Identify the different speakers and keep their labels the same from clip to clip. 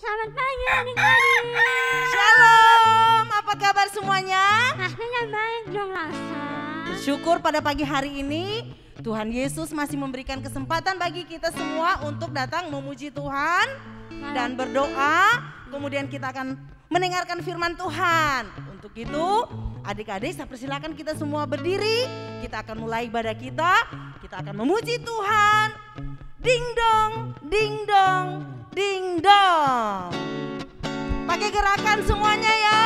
Speaker 1: Selamat pagi adik-adik.
Speaker 2: Shalom, apa kabar semuanya?
Speaker 1: Pastinya baik dong Lasa.
Speaker 2: Bersyukur pada pagi hari ini Tuhan Yesus masih memberikan kesempatan bagi kita semua untuk datang memuji Tuhan dan berdoa. Kemudian kita akan mendengarkan firman Tuhan. Untuk itu adik-adik saya persilakan kita semua berdiri. Kita akan mulai ibadah kita. Kita akan memuji Tuhan. Ding dong, ding dong, ding dong. Pakai gerakan semuanya ya.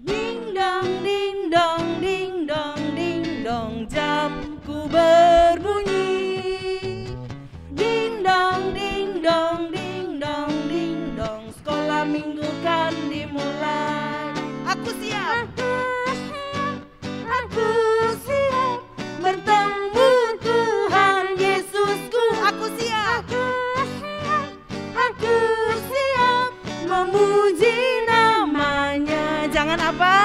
Speaker 2: Ding dong, ding dong, ding dong, ding dong, jamku berbunyi. Ding dong, ding dong, ding dong, ding dong, sekolah minggu kan dimulai. Aku siap. Aku siap bertemu Tuhan Yesusku. Aku siap. Aku siap memuji namanya. Jangan apa?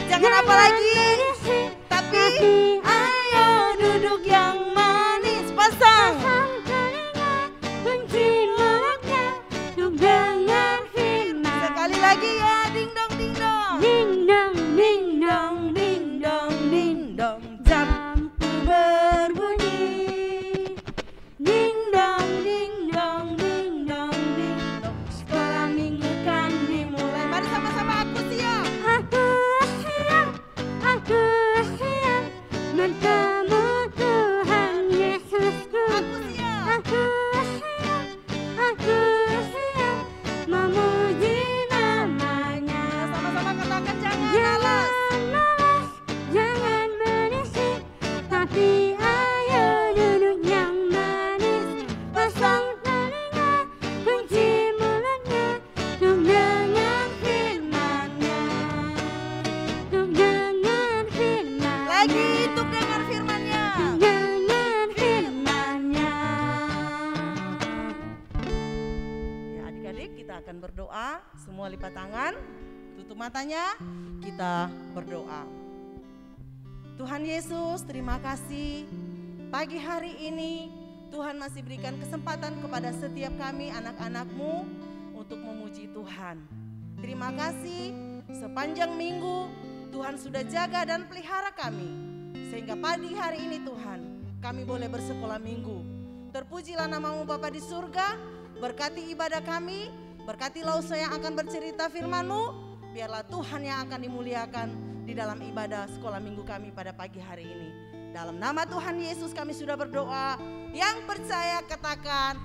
Speaker 2: Jangan apa lagi? Tapi ayo duduk yang manis. Pasang. Kunci mulutnya untuk dengar firman. Sekali lagi ya. Ding dong, ding dong.
Speaker 1: Ding dong,
Speaker 2: Ding dong, ding dong, ding dong, jamku berbunyi. Ding dong, ding dong, ding dong, ding dong, sekolah minggu kan dimulai. Mari sama-sama aku siap.
Speaker 1: Aku siap bertemu Tuhan Yesusku.
Speaker 2: Aku siap.
Speaker 1: Aku siap memuji namanya.
Speaker 2: Sama-sama katakan jangan malas.
Speaker 1: Jangan berisik, tapi ayo duduk yang manis. Pasang telinga, kunci mulutnya, untuk dengar firman-Nya. Untuk dengar firman.
Speaker 2: Lagi untuk dengar firman-Nya.
Speaker 1: Dengar firman-Nya.
Speaker 2: Ya adik-adik kita akan berdoa. Semua lipat tangan, tutup matanya, kita berdoa. Tuhan Yesus, terima kasih pagi hari ini Tuhan masih berikan kesempatan kepada setiap kami anak-anak-Mu untuk memuji Tuhan. Terima kasih sepanjang minggu Tuhan sudah jaga dan pelihara kami. Sehingga pagi hari ini Tuhan kami boleh bersekolah minggu. Terpujilah nama-Mu Bapa di surga, berkati ibadah kami, berkati Lausa yang akan bercerita firman-Mu. Biarlah Tuhan yang akan dimuliakan di dalam ibadah sekolah minggu kami pada pagi hari ini. Dalam nama Tuhan Yesus kami sudah berdoa. Yang percaya katakan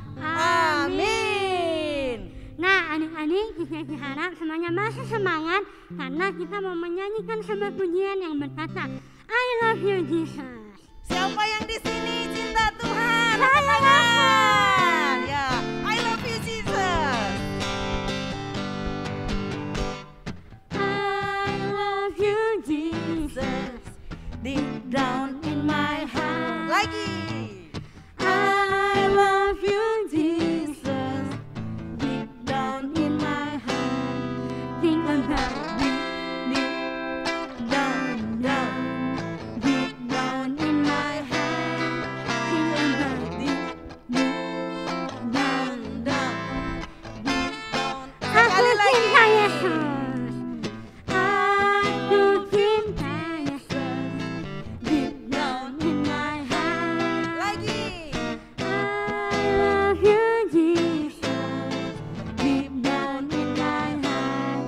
Speaker 2: amin.
Speaker 1: Nah adik-adik kita harap semuanya masih semangat karena kita mau menyanyikan sebuah pujian yang berkata I love you Jesus.
Speaker 2: Siapa yang di sini cinta Tuhan?
Speaker 1: Saya
Speaker 2: Katakan. Ya, I love you Jesus.
Speaker 1: I love you Jesus.
Speaker 2: Deep down in my heart. Lagi.
Speaker 1: I love you
Speaker 2: Jesus. Deep down in my heart.
Speaker 1: Think about me.
Speaker 2: Deep down, down. Deep down in my heart.
Speaker 1: Think about me.
Speaker 2: Deep down, down. Deep down.
Speaker 1: Aku
Speaker 2: Sekali lagi.
Speaker 1: cinta Yesus. Aku cinta Yesus.
Speaker 2: Deep down
Speaker 1: In my heart.
Speaker 2: lagi.
Speaker 1: I love you Jesus.
Speaker 2: Deep down in my heart.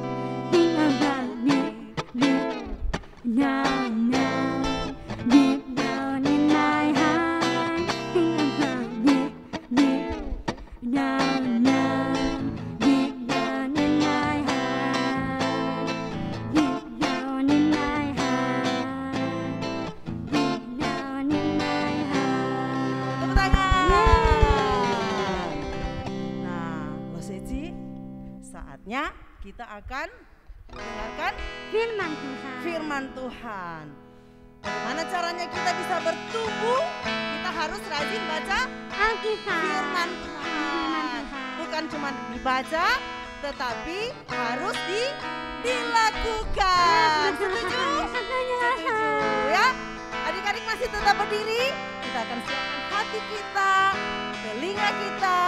Speaker 1: Think about me. Down, down. Deep down in my heart. Think about me. Down, down. Deep down in my heart. Deep down in my heart. Deep down in my heart.
Speaker 2: Tepuk tangan. Nah, Loseci, saatnya kita akan mendengarkan
Speaker 1: Firman Tuhan.
Speaker 2: firman Tuhan. Bagaimana caranya kita bisa bertumbuh? Kita harus rajin baca
Speaker 1: Alkitab.
Speaker 2: firman
Speaker 1: Firman
Speaker 2: Tuhan.
Speaker 1: Tuhan.
Speaker 2: Bukan cuma dibaca, tetapi harus dilakukan. Setuju?
Speaker 1: Setuju.
Speaker 2: Ya, adik-adik masih tetap berdiri. Kita akan siapkan hati kita, telinga kita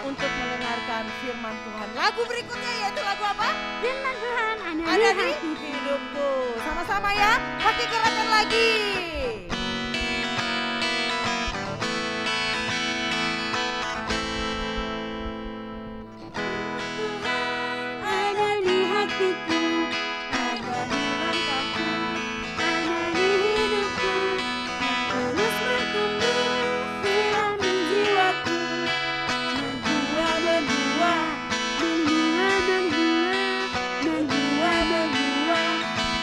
Speaker 2: untuk mendengarkan firman Tuhan. Lagu berikutnya yaitu lagu apa?
Speaker 1: Firman Tuhan
Speaker 2: Ada di hidupku. Sama-sama ya, kaki gerakkan lagi.
Speaker 1: Ada di hatiku, ada di langkahku, ada di hidupku, terus bertumbuh, sirami jiwaku, berbuah, berbuah, berbuah, berbuah, berbuah, berbuah,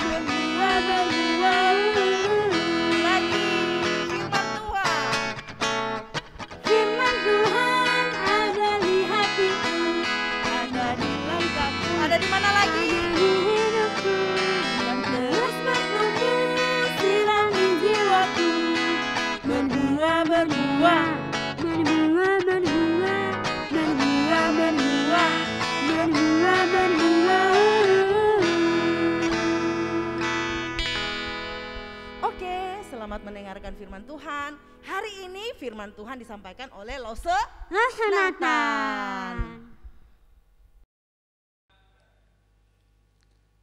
Speaker 1: berbuah, berbuah.
Speaker 2: Lagi firman Tuhan.
Speaker 1: Firman Tuhan ada di hatiku,
Speaker 2: Ada di langkahku. Ada di mana lagi?
Speaker 1: di hidupku, dan terus bertumbuh, sirami jiwaku, berbuah, berbuah, berbuah, berbuah, berbuah, berbuah, berbuah, berbuah.
Speaker 2: Oke, selamat mendengarkan firman Tuhan. Hari ini firman Tuhan disampaikan oleh Lause
Speaker 1: Rasa Nathan.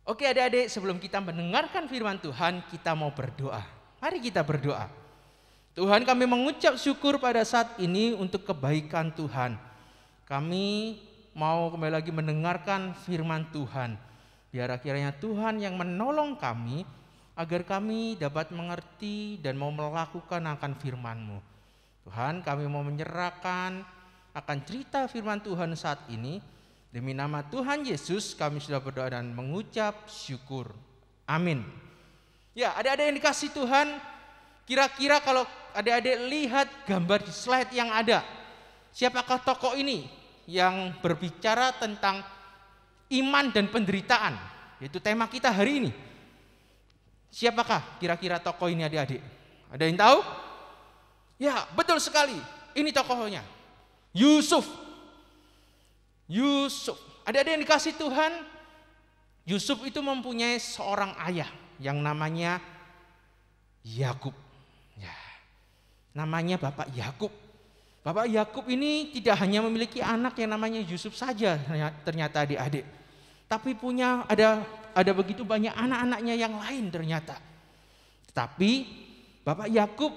Speaker 3: Oke adik-adik, sebelum kita mendengarkan firman Tuhan, kita mau berdoa. Mari kita berdoa. Tuhan, kami mengucap syukur pada saat ini untuk kebaikan Tuhan. Kami mau kembali lagi mendengarkan firman Tuhan. Biar kiranya Tuhan yang menolong kami, agar kami dapat mengerti dan mau melakukan akan firman-Mu. Tuhan, kami mau menyerahkan akan cerita firman Tuhan saat ini. Demi nama Tuhan Yesus kami sudah berdoa dan mengucap syukur. Amin. Ya, adik-adik yang dikasih Tuhan, kira-kira kalau adik-adik lihat gambar di slide yang ada, siapakah tokoh ini yang berbicara tentang iman dan penderitaan? Itu tema kita hari ini. Siapakah kira-kira tokoh ini adik-adik? Ada yang tahu? Ya, betul sekali. Ini tokohnya. Yusuf. Adik-adik yang dikasih Tuhan, Yusuf itu mempunyai seorang ayah yang namanya Yakub. Ya, namanya Bapak Yakub. Bapak Yakub ini tidak hanya memiliki anak yang namanya Yusuf saja ternyata adik-adik, tapi punya ada begitu banyak anak-anaknya yang lain ternyata. Tapi Bapak Yakub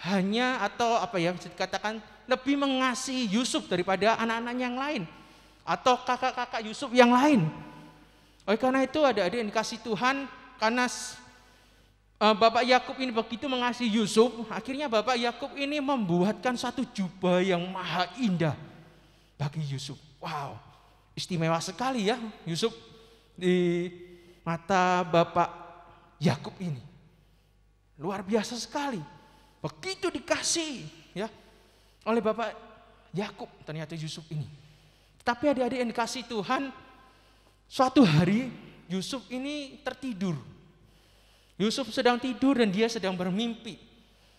Speaker 3: hanya bisa dikatakan lebih mengasihi Yusuf daripada anak-anaknya yang lain atau kakak-kakak Yusuf yang lain. Oleh karena itu adik-adik yang dikasih Tuhan, karena Bapak Yakub ini begitu mengasihi Yusuf, akhirnya Bapak Yakub ini membuatkan satu jubah yang maha indah bagi Yusuf. Wow, istimewa sekali ya Yusuf di mata Bapak Yakub ini. Luar biasa sekali. Begitu dikasih ya oleh Bapak Yakub ternyata Yusuf ini. Tapi adik-adik yang dikasih Tuhan, suatu hari Yusuf ini tertidur. Yusuf sedang tidur dan dia sedang bermimpi.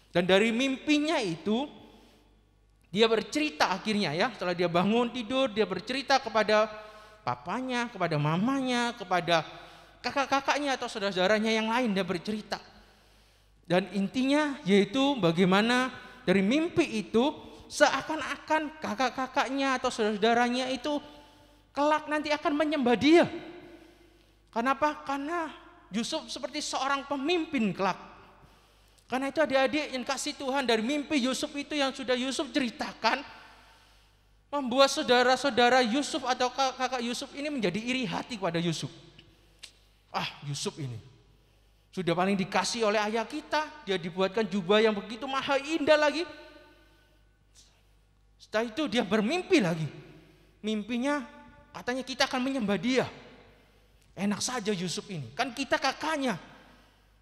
Speaker 3: Dan dari mimpinya itu dia bercerita akhirnya ya, setelah dia bangun tidur dia bercerita kepada papanya, kepada mamanya, kepada kakak-kakaknya atau saudara-saudaranya yang lain, dia bercerita. Dan intinya yaitu bagaimana dari mimpi itu seakan-akan kakak-kakaknya atau saudara-saudaranya itu kelak nanti akan menyembah dia. Kenapa? Karena Yusuf seperti seorang pemimpin kelak. Karena itu adik-adik yang kasih Tuhan, dari mimpi Yusuf itu yang sudah Yusuf ceritakan, membuat saudara-saudara Yusuf atau kakak Yusuf ini menjadi iri hati kepada Yusuf. Yusuf ini sudah paling dikasih oleh ayah kita, dia dibuatkan jubah yang begitu maha indah lagi. Setelah itu dia bermimpi lagi. Mimpinya katanya kita akan menyembah dia. Enak saja Yusuf ini, kan kita kakaknya.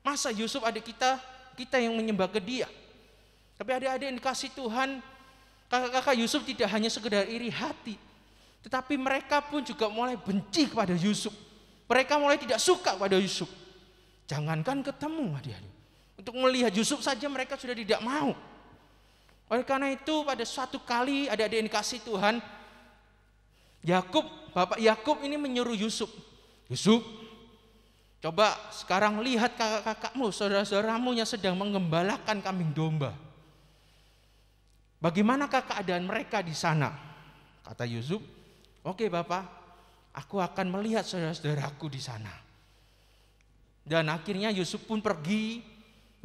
Speaker 3: Masa Yusuf adik kita yang menyembah ke dia? Tapi adik-adik yang dikasih Tuhan, kakak-kakak Yusuf tidak hanya sekedar iri hati, tetapi mereka pun juga mulai benci kepada Yusuf. Mereka mulai tidak suka kepada Yusuf. Jangankan ketemu adik-adik, untuk melihat Yusuf saja mereka sudah tidak mau. Oleh karena itu pada suatu kali adik-adik yang dikasih Tuhan, Bapak Yakub ini menyuruh Yusuf, Coba sekarang lihat kakak-kakakmu, saudara-saudaramu yang sedang menggembalakan kambing domba. Bagaimanakah keadaan mereka di sana? Kata Yusuf, oke Bapak, aku akan melihat saudara-saudaraku di sana. Dan akhirnya Yusuf pun pergi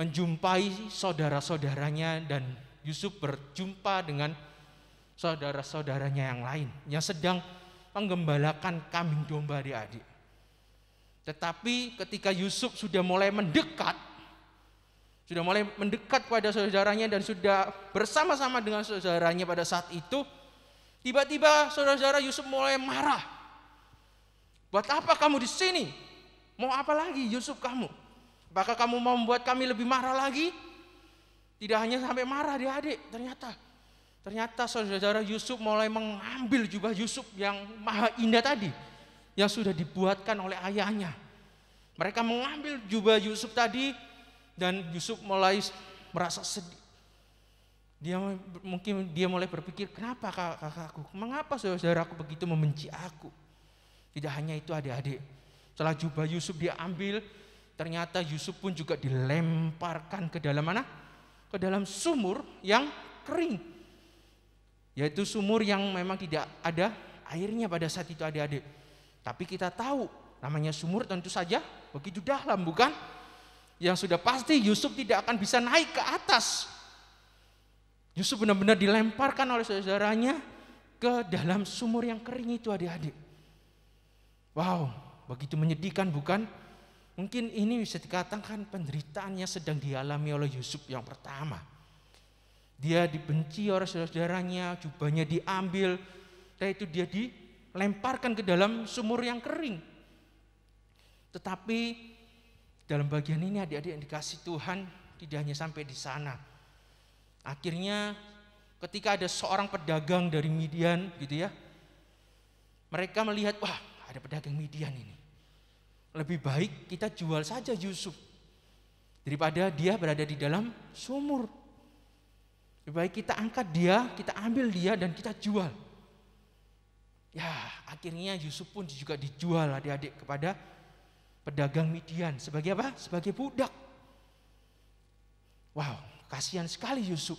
Speaker 3: menjumpai saudara-saudaranya, dan Yusuf berjumpa dengan saudara-saudaranya yang lain yang sedang menggembalakan kambing domba adik-adik. Tetapi ketika Yusuf sudah mulai mendekat pada saudaranya dan sudah bersama-sama dengan saudaranya pada saat itu, tiba-tiba saudara-saudara Yusuf mulai marah. Buat apa kamu di sini? Mau apa lagi Yusuf kamu? Apakah kamu mau membuat kami lebih marah lagi? Tidak hanya sampai marah adik-adik, ternyata saudara-saudara Yusuf mulai mengambil jubah Yusuf yang maha indah tadi, yang sudah dibuatkan oleh ayahnya. Mereka mengambil jubah Yusuf tadi, dan Yusuf mulai merasa sedih. Dia mulai berpikir, kenapa kakakku, mengapa saudaraku begitu membenci aku? Tidak hanya itu adik-adik, setelah jubah Yusuf diambil, ternyata Yusuf pun juga dilemparkan ke dalam mana? Ke dalam sumur yang kering. Yaitu sumur yang memang tidak ada airnya pada saat itu adik-adik. Tapi kita tahu namanya sumur tentu saja begitu dalam, bukan? Yang sudah pasti Yusuf tidak akan bisa naik ke atas. Yusuf benar-benar dilemparkan oleh saudaranya ke dalam sumur yang kering itu adik-adik. Wow, begitu menyedihkan, bukan? Mungkin ini bisa dikatakan penderitaannya sedang dialami oleh Yusuf yang pertama. Dia dibenci oleh saudaranya, jubahnya diambil, dan itu dia dilemparkan ke dalam sumur yang kering. Tetapi dalam bagian ini adik-adik yang dikasih Tuhan, tidak hanya sampai di sana. Akhirnya ketika ada seorang pedagang dari Midian gitu ya, mereka melihat, wah ada pedagang Midian ini, lebih baik kita jual saja Yusuf daripada dia berada di dalam sumur. Lebih baik kita angkat dia, kita ambil dia dan kita jual. Ya, akhirnya Yusuf pun juga dijual adik-adik kepada pedagang Midian sebagai apa? Sebagai budak. Wow, kasihan sekali Yusuf.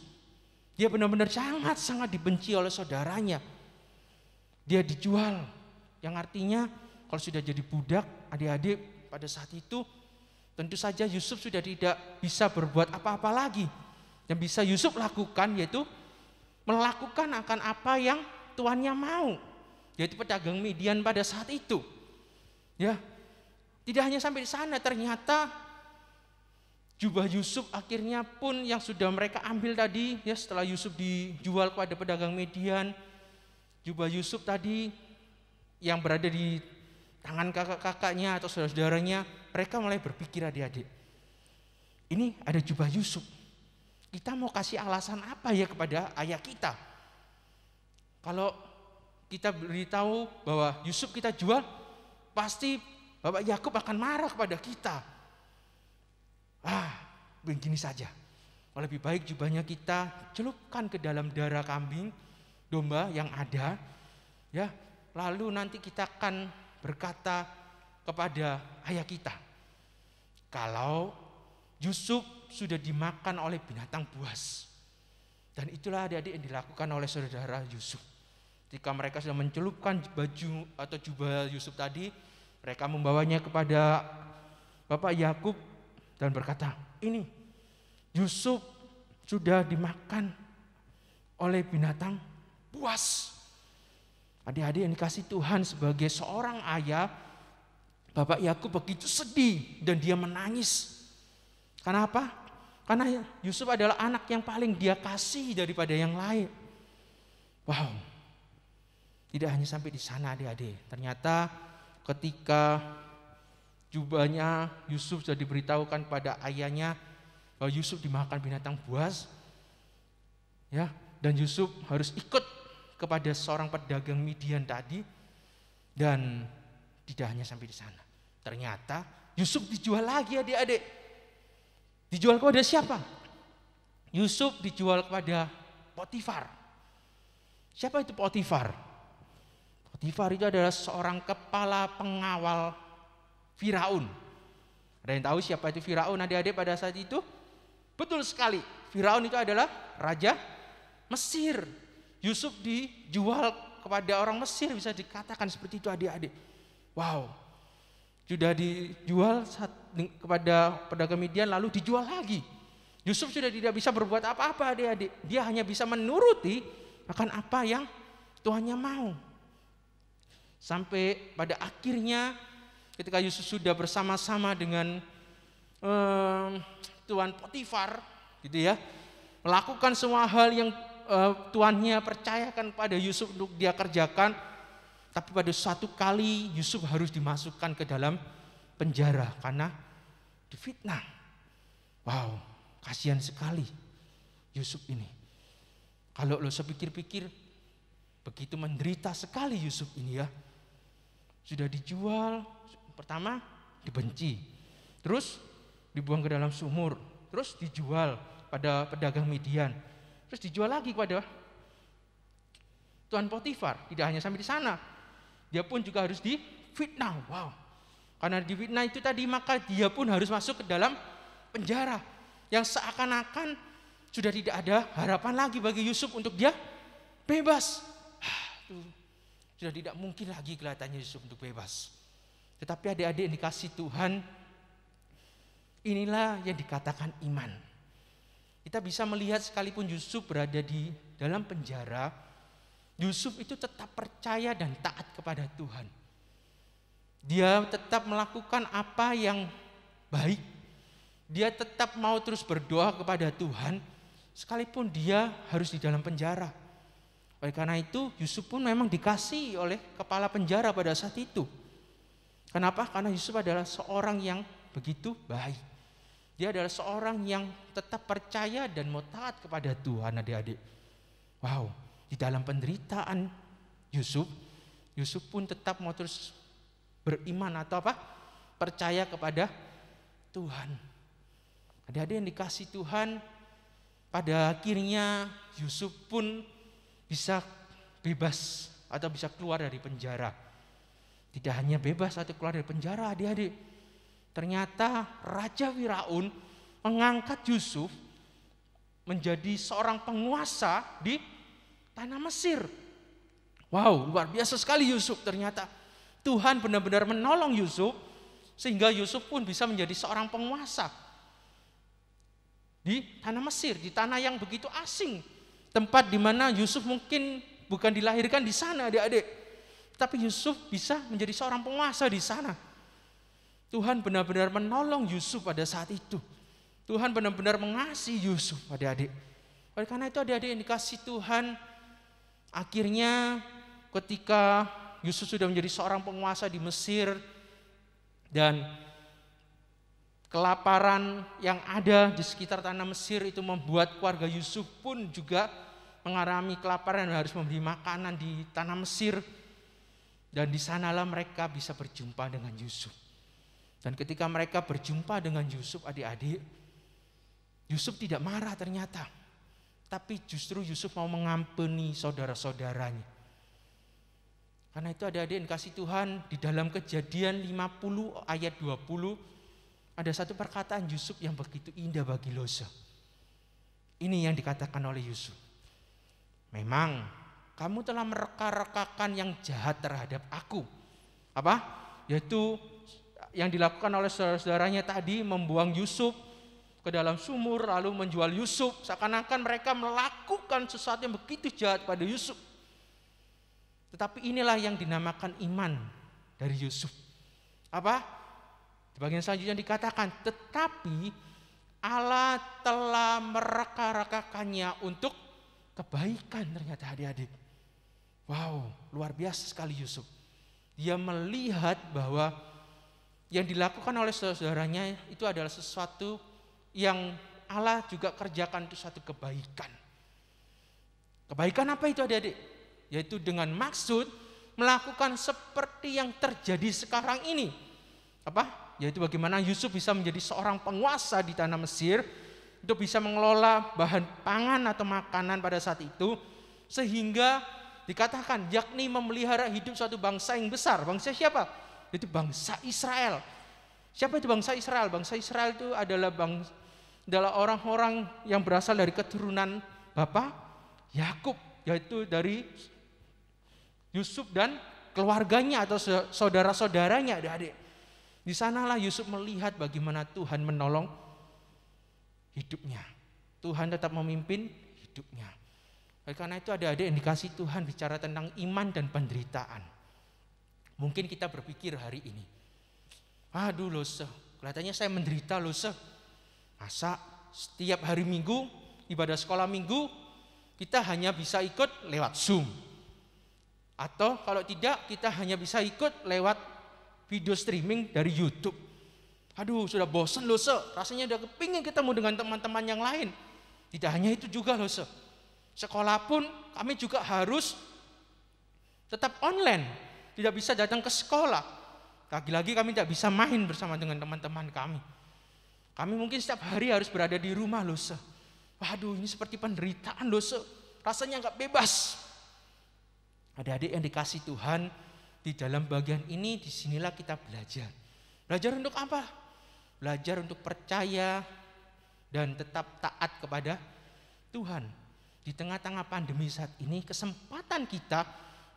Speaker 3: Dia benar-benar sangat-sangat dibenci oleh saudaranya. Dia dijual, yang artinya kalau sudah jadi budak, adik-adik pada saat itu tentu saja Yusuf sudah tidak bisa berbuat apa-apa lagi. Yang bisa Yusuf lakukan yaitu melakukan akan apa yang tuannya mau, yaitu pedagang Midian pada saat itu. Ya, tidak hanya sampai di sana, ternyata jubah Yusuf akhirnya pun yang sudah mereka ambil tadi, ya setelah Yusuf dijual kepada pedagang Midian, jubah Yusuf tadi yang berada di tangan kakak-kakaknya atau saudara-saudaranya, mereka mulai berpikir adik-adik, ini ada jubah Yusuf, kita mau kasih alasan apa ya kepada ayah kita? Kalau kita beritahu bahwa Yusuf kita jual, pasti Bapak Yakub akan marah kepada kita. Begini saja, lebih baik jubahnya kita celupkan ke dalam darah kambing domba yang ada, ya. Lalu nanti kita akan berkata kepada ayah kita, kalau Yusuf sudah dimakan oleh binatang buas. Dan itulah adik-adik yang dilakukan oleh saudara Yusuf. Ketika mereka sudah mencelupkan baju atau jubah Yusuf tadi, mereka membawanya kepada Bapak Yakub dan berkata, ini Yusuf sudah dimakan oleh binatang buas. Adik-adik yang dikasih Tuhan, sebagai seorang ayah, Bapak Yakub begitu sedih dan dia menangis. Kenapa? Karena Yusuf adalah anak yang paling dia kasih daripada yang lain. Wow. Tidak hanya sampai di sana adik-adik. Ternyata ketika jubahnya Yusuf sudah diberitahukan pada ayahnya bahwa Yusuf dimakan binatang buas, ya, dan Yusuf harus ikut kepada seorang pedagang Midian tadi, dan tidak hanya sampai di sana. Ternyata Yusuf dijual lagi adik-adik. Dijual kepada siapa? Yusuf dijual kepada Potifar. Siapa itu Potifar? Potifar itu adalah seorang kepala pengawal Firaun. Ada yang tahu siapa itu Firaun adik-adik pada saat itu? Betul sekali, Firaun itu adalah raja Mesir. Yusuf dijual kepada orang Mesir, bisa dikatakan seperti itu adik-adik. Wow, sudah dijual kepada pedagang Midian lalu dijual lagi. Yusuf sudah tidak bisa berbuat apa-apa adik-adik. Dia hanya bisa menuruti akan apa yang Tuhannya mau. Sampai pada akhirnya ketika Yusuf sudah bersama-sama dengan Tuan Potifar gitu ya, melakukan semua hal yang tuannya percayakan pada Yusuf untuk dia kerjakan, tapi pada suatu kali Yusuf harus dimasukkan ke dalam penjara karena difitnah. Wow, kasihan sekali Yusuf ini. Kalau lo sepikir-pikir, begitu menderita sekali Yusuf ini ya. Sudah dijual, pertama dibenci, terus dibuang ke dalam sumur, terus dijual pada pedagang Midian, terus dijual lagi kepada Tuan Potifar. Tidak hanya sampai di sana, dia pun juga harus difitnah. Wow, karena difitnah itu tadi maka dia pun harus masuk ke dalam penjara yang seakan-akan sudah tidak ada harapan lagi bagi Yusuf untuk dia bebas. Sudah tidak mungkin lagi kelihatannya Yusuf untuk bebas. Tetapi adik-adik yang dikasih Tuhan, inilah yang dikatakan iman. Kita bisa melihat sekalipun Yusuf berada di dalam penjara, Yusuf itu tetap percaya dan taat kepada Tuhan. Dia tetap melakukan apa yang baik. Dia tetap mau terus berdoa kepada Tuhan, sekalipun dia harus di dalam penjara. Oleh karena itu Yusuf pun memang dikasihi oleh kepala penjara pada saat itu. Kenapa? Karena Yusuf adalah seorang yang begitu baik. Dia adalah seorang yang tetap percaya dan mau taat kepada Tuhan adik-adik. Wow, di dalam penderitaan Yusuf pun tetap mau terus beriman atau apa? Percaya kepada Tuhan. Adik-adik yang dikasih Tuhan, pada akhirnya Yusuf pun bisa bebas atau bisa keluar dari penjara. Tidak hanya bebas atau keluar dari penjara adik-adik, ternyata Raja Firaun mengangkat Yusuf menjadi seorang penguasa di tanah Mesir. Wow, luar biasa sekali Yusuf. Ternyata Tuhan benar-benar menolong Yusuf sehingga Yusuf pun bisa menjadi seorang penguasa di tanah Mesir, di tanah yang begitu asing. Tempat di mana Yusuf mungkin bukan dilahirkan di sana adik-adik, tapi Yusuf bisa menjadi seorang penguasa di sana. Tuhan benar-benar menolong Yusuf pada saat itu. Tuhan benar-benar mengasihi Yusuf adik-adik. Oleh karena itu adik-adik yang dikasih Tuhan, akhirnya ketika Yusuf sudah menjadi seorang penguasa di Mesir dan kelaparan yang ada di sekitar tanah Mesir itu membuat keluarga Yusuf pun juga mengalami kelaparan dan harus membeli makanan di tanah Mesir. Dan di sanalah mereka bisa berjumpa dengan Yusuf. Dan ketika mereka berjumpa dengan Yusuf adik-adik, Yusuf tidak marah ternyata. Tapi justru Yusuf mau mengampuni saudara-saudaranya. Karena itu adik-adik yang kasih Tuhan, di dalam Kejadian 50 ayat 20, ada satu perkataan Yusuf yang begitu indah bagi Loza. Ini yang dikatakan oleh Yusuf. Memang kamu telah mereka-rekakan yang jahat terhadap aku. Apa? Yaitu yang dilakukan oleh saudara-saudaranya tadi, membuang Yusuf ke dalam sumur lalu menjual Yusuf. Seakan-akan mereka melakukan sesuatu yang begitu jahat pada Yusuf. Tetapi inilah yang dinamakan iman dari Yusuf. Apa? Di bagian selanjutnya dikatakan, tetapi Allah telah mereka-rekakannya untuk kebaikan. Ternyata adik-adik, wow, luar biasa sekali Yusuf. Dia melihat bahwa yang dilakukan oleh saudara-saudaranya itu adalah sesuatu yang Allah juga kerjakan, itu satu kebaikan. Kebaikan apa itu adik-adik? Yaitu dengan maksud melakukan seperti yang terjadi sekarang ini. Apa? Yaitu bagaimana Yusuf bisa menjadi seorang penguasa di tanah Mesir, untuk bisa mengelola bahan pangan atau makanan pada saat itu, sehingga dikatakan yakni memelihara hidup suatu bangsa yang besar. Bangsa siapa? Itu bangsa Israel. Siapa itu bangsa Israel? Bangsa Israel itu adalah orang-orang yang berasal dari keturunan Bapak Yakub, yaitu dari Yusuf dan keluarganya atau saudara-saudaranya, adik-adik. Di sanalah Yusuf melihat bagaimana Tuhan menolong hidupnya. Tuhan tetap memimpin hidupnya. Oleh karena itu adik-adik yang dikasih Tuhan bicara tentang iman dan penderitaan. Mungkin kita berpikir hari ini, aduh loh kelihatannya saya menderita loh masa setiap hari Minggu, ibadah sekolah Minggu, kita hanya bisa ikut lewat Zoom. Atau kalau tidak, kita hanya bisa ikut lewat video streaming dari YouTube. Aduh, sudah bosan loh rasanya udah kepingin ketemu dengan teman-teman yang lain. Tidak hanya itu juga loh sekolah pun kami juga harus tetap online, tidak bisa datang ke sekolah. Lagi-lagi kami tidak bisa main bersama dengan teman-teman kami. Kami mungkin setiap hari harus berada di rumah loh Waduh, ini seperti penderitaan loh rasanya nggak bebas. Adik-adik yang dikasih Tuhan, di dalam bagian ini disinilah kita belajar. Belajar untuk apa? Belajar untuk percaya dan tetap taat kepada Tuhan. Di tengah-tengah pandemi saat ini, kesempatan kita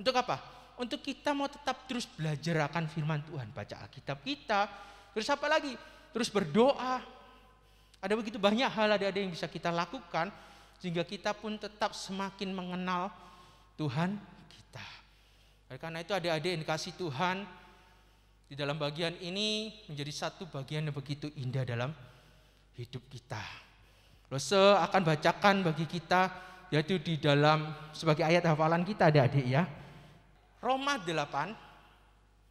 Speaker 3: untuk apa? Untuk kita mau tetap terus belajar akan firman Tuhan, baca Alkitab kita, terus apa lagi? Terus berdoa. Ada begitu banyak hal adik-adik yang bisa kita lakukan sehingga kita pun tetap semakin mengenal Tuhan kita. Oleh karena itu adik-adik yang dikasih Tuhan, di dalam bagian ini menjadi satu bagian yang begitu indah dalam hidup kita. Lose akan bacakan bagi kita, yaitu di dalam sebagai ayat hafalan kita adik-adik ya. Roma 8,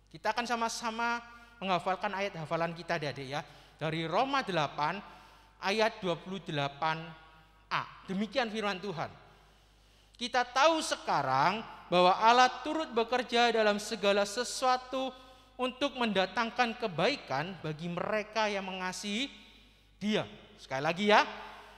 Speaker 3: kita akan sama-sama menghafalkan ayat hafalan kita adik-adik ya. Dari Roma 8 ayat 28a. Demikian firman Tuhan. Kita tahu sekarang bahwa Allah turut bekerja dalam segala sesuatu untuk mendatangkan kebaikan bagi mereka yang mengasihi Dia. Sekali lagi ya,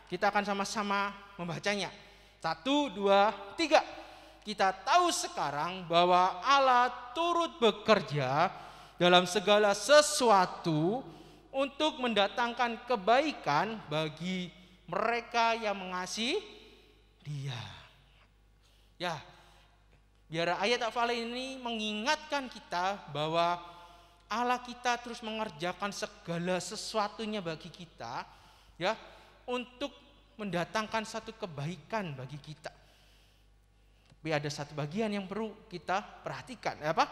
Speaker 3: kita akan sama-sama membacanya. 1, 2, 3. Kita tahu sekarang bahwa Allah turut bekerja dalam segala sesuatu untuk mendatangkan kebaikan bagi mereka yang mengasihi Dia. Ya, biar ayat hafalan ini mengingatkan kita bahwa Allah kita terus mengerjakan segala sesuatunya bagi kita, ya, untuk mendatangkan satu kebaikan bagi kita. Tapi ada satu bagian yang perlu kita perhatikan, apa?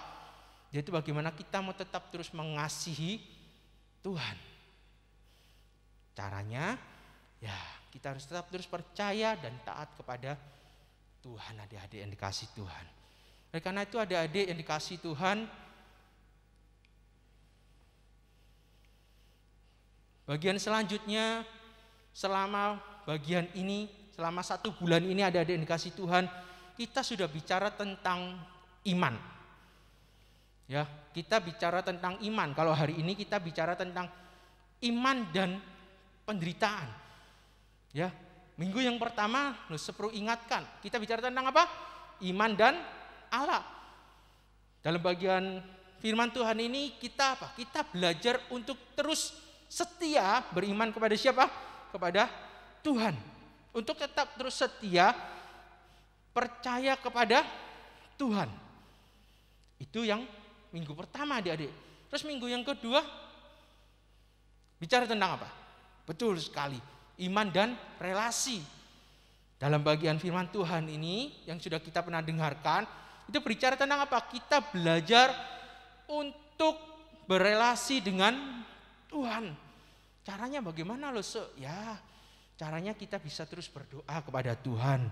Speaker 3: Yaitu bagaimana kita mau tetap terus mengasihi Tuhan. Caranya, ya, kita harus tetap terus percaya dan taat kepada Tuhan, adik-adik yang dikasih Tuhan. Oleh karena itu adik-adik yang dikasih Tuhan, bagian selanjutnya selama bagian ini, selama 1 bulan ini adik-adik yang dikasih Tuhan, kita sudah bicara tentang iman. Ya, kita bicara tentang iman. Kalau hari ini kita bicara tentang iman dan penderitaan. Ya, minggu yang pertama, perlu ingatkan, kita bicara tentang apa? Iman dan Allah. Dalam bagian firman Tuhan ini kita apa? Kita belajar untuk terus setia beriman kepada siapa? Kepada Tuhan. Untuk tetap terus setia percaya kepada Tuhan. Itu yang minggu pertama adik-adik. Terus minggu yang kedua bicara tentang apa? Betul sekali, iman dan relasi. Dalam bagian firman Tuhan ini yang sudah kita pernah dengarkan, itu berbicara tentang apa? Kita belajar untuk berelasi dengan Tuhan. Caranya bagaimana loh? Ya, caranya kita bisa terus berdoa kepada Tuhan.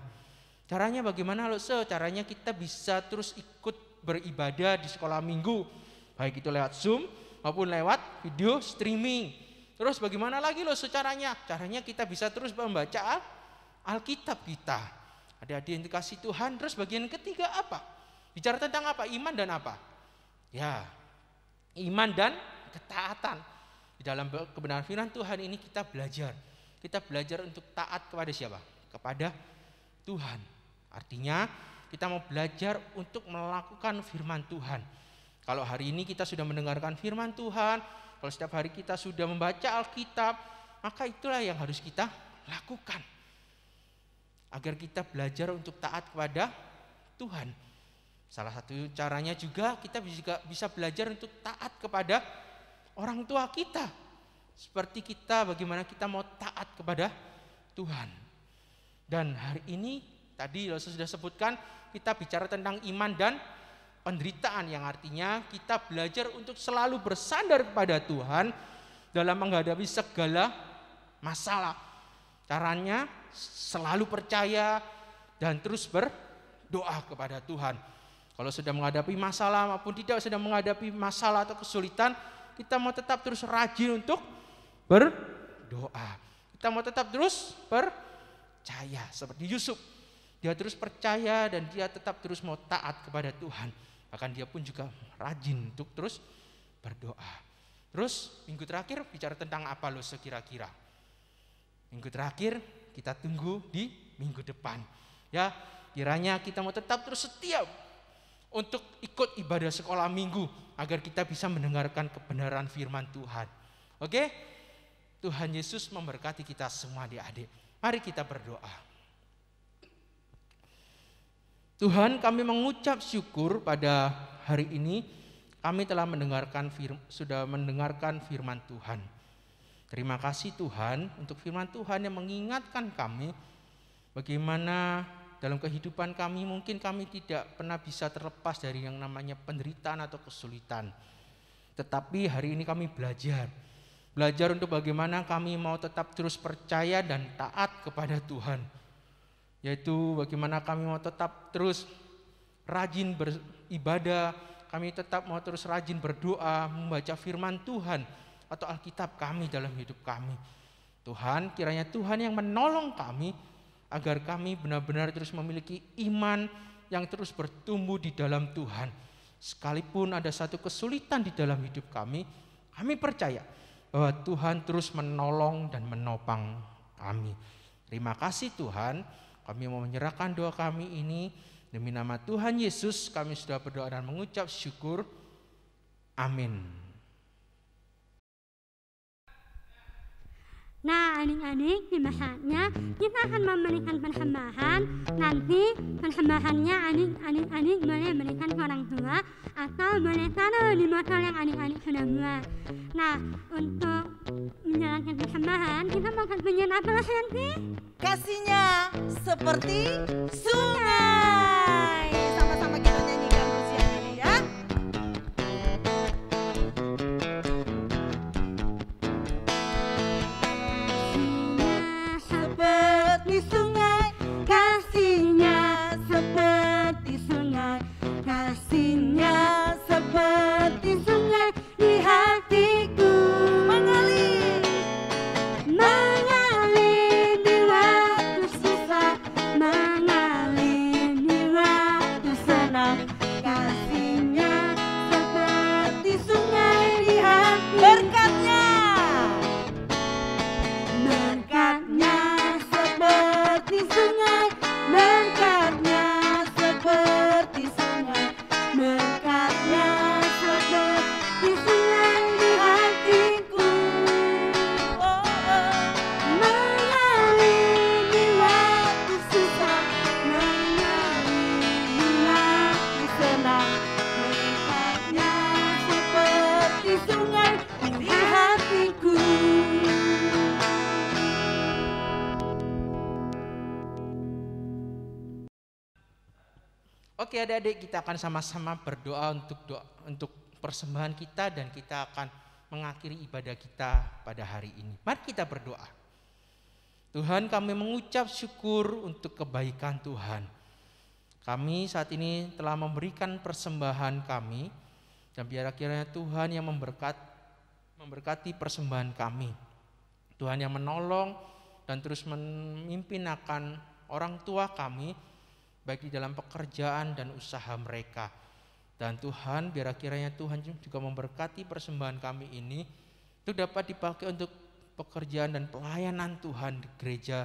Speaker 3: Caranya bagaimana loh? Caranya kita bisa terus ikut beribadah di sekolah minggu, baik itu lewat Zoom maupun lewat video streaming. Terus bagaimana lagi loh caranya? Caranya kita bisa terus membaca Alkitab kita. Adik-adik yang dikasih Tuhan. Terus bagian ketiga apa? Bicara tentang apa? Iman dan apa? Ya, iman dan ketaatan. Di dalam kebenaran firman Tuhan ini kita belajar. Kita belajar untuk taat kepada siapa? Kepada Tuhan. Artinya kita mau belajar untuk melakukan firman Tuhan. Kalau hari ini kita sudah mendengarkan firman Tuhan, kalau setiap hari kita sudah membaca Alkitab, maka itulah yang harus kita lakukan. Agar kita belajar untuk taat kepada Tuhan. Salah satu caranya juga kita juga bisa belajar untuk taat kepada orang tua kita. Seperti kita, bagaimana kita mau taat kepada Tuhan. Dan hari ini tadi Rasul sudah sebutkan, kita bicara tentang iman dan penderitaan, yang artinya kita belajar untuk selalu bersandar kepada Tuhan dalam menghadapi segala masalah. Caranya selalu percaya dan terus berdoa kepada Tuhan. Kalau sudah menghadapi masalah maupun tidak sedang menghadapi masalah atau kesulitan, kita mau tetap terus rajin untuk berdoa. Kita mau tetap terus percaya seperti Yusuf. Dia terus percaya dan dia tetap terus mau taat kepada Tuhan. Bahkan dia pun juga rajin untuk terus berdoa. Terus minggu terakhir bicara tentang apa lo sekira-kira? Minggu terakhir kita tunggu di minggu depan. Ya, kiranya kita mau tetap terus setia untuk ikut ibadah sekolah minggu agar kita bisa mendengarkan kebenaran firman Tuhan. Oke? Tuhan Yesus memberkati kita semua adik-adik. Mari kita berdoa. Tuhan, kami mengucap syukur pada hari ini kami telah sudah mendengarkan firman Tuhan. Terima kasih Tuhan untuk firman Tuhan yang mengingatkan kami bagaimana dalam kehidupan kami mungkin kami tidak pernah bisa terlepas dari yang namanya penderitaan atau kesulitan. Tetapi hari ini kami belajar untuk bagaimana kami mau tetap terus percaya dan taat kepada Tuhan. Yaitu bagaimana kami mau tetap terus rajin beribadah, kami tetap mau terus rajin berdoa, membaca firman Tuhan atau Alkitab kami dalam hidup kami. Tuhan, kiranya Tuhan yang menolong kami agar kami benar-benar terus memiliki iman yang terus bertumbuh di dalam Tuhan. Sekalipun ada satu kesulitan di dalam hidup kami percaya bahwa Tuhan terus menolong dan menopang kami. Terima kasih Tuhan. Kami mau menyerahkan doa kami ini demi nama Tuhan Yesus. Kami sudah berdoa dan mengucap syukur. Amin.
Speaker 1: Nah adik-adik, di masanya kita akan memberikan persembahan. Nanti persembahannya adik-adik boleh berikan ke orang tua atau boleh taruh di botol yang adik-adik sudah buat. Nah untuk menjalankan persembahan kita mau punya apa nanti?
Speaker 2: Kasihnya seperti sungai. Sama-sama kita nyanyikan usia ini ya.
Speaker 1: Seperti sungai, kasihnya seperti sungai, kasihnya seperti sungai di hatiku. Mengalir di waktu susah, mengalir di waktu senang, kasihnya seperti sungai di hati. Berkatnya seperti sungai, berkatnya seperti sungai, berkatnya seperti sungai di hatiku. Mengalir di waktu susah, mengalir di waktu senang, berkatnya seperti sungai di hatiku.
Speaker 3: Oke adik-adik, kita akan sama-sama berdoa untuk persembahan kita dan kita akan mengakhiri ibadah kita pada hari ini. Mari kita berdoa. Tuhan, kami mengucap syukur untuk kebaikan Tuhan. Kami saat ini telah memberikan persembahan kami dan biar kiranya Tuhan yang memberkati persembahan kami. Tuhan yang menolong dan terus memimpin akan orang tua kami baik di dalam pekerjaan dan usaha mereka. Dan Tuhan, biar kiranya Tuhan juga memberkati persembahan kami ini itu dapat dipakai untuk pekerjaan dan pelayanan Tuhan di gereja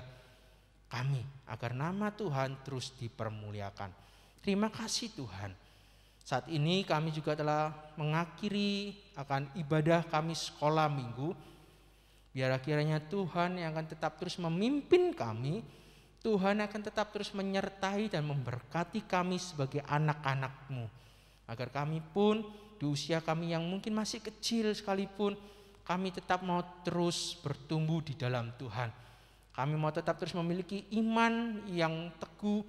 Speaker 3: kami, agar nama Tuhan terus dipermuliakan. Terima kasih Tuhan. Saat ini kami juga telah mengakhiri akan ibadah kami sekolah minggu. Biar kiranya Tuhan yang akan tetap terus memimpin kami, Tuhan akan tetap terus menyertai dan memberkati kami sebagai anak-anak-Mu. Agar kami pun di usia kami yang mungkin masih kecil sekalipun, kami tetap mau terus bertumbuh di dalam Tuhan. Kami mau tetap terus memiliki iman yang teguh,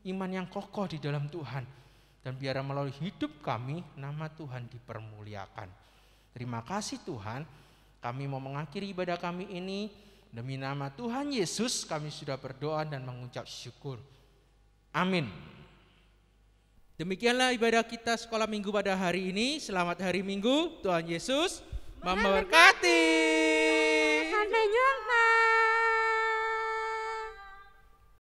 Speaker 3: iman yang kokoh di dalam Tuhan. Dan biar melalui hidup kami, nama Tuhan dipermuliakan. Terima kasih Tuhan, kami mau mengakhiri ibadah kami ini. Demi nama Tuhan Yesus kami sudah berdoa dan mengucap syukur. Amin. Demikianlah ibadah kita sekolah minggu pada hari ini. Selamat hari Minggu, Tuhan Yesus memberkati.
Speaker 1: Sampai jumpa.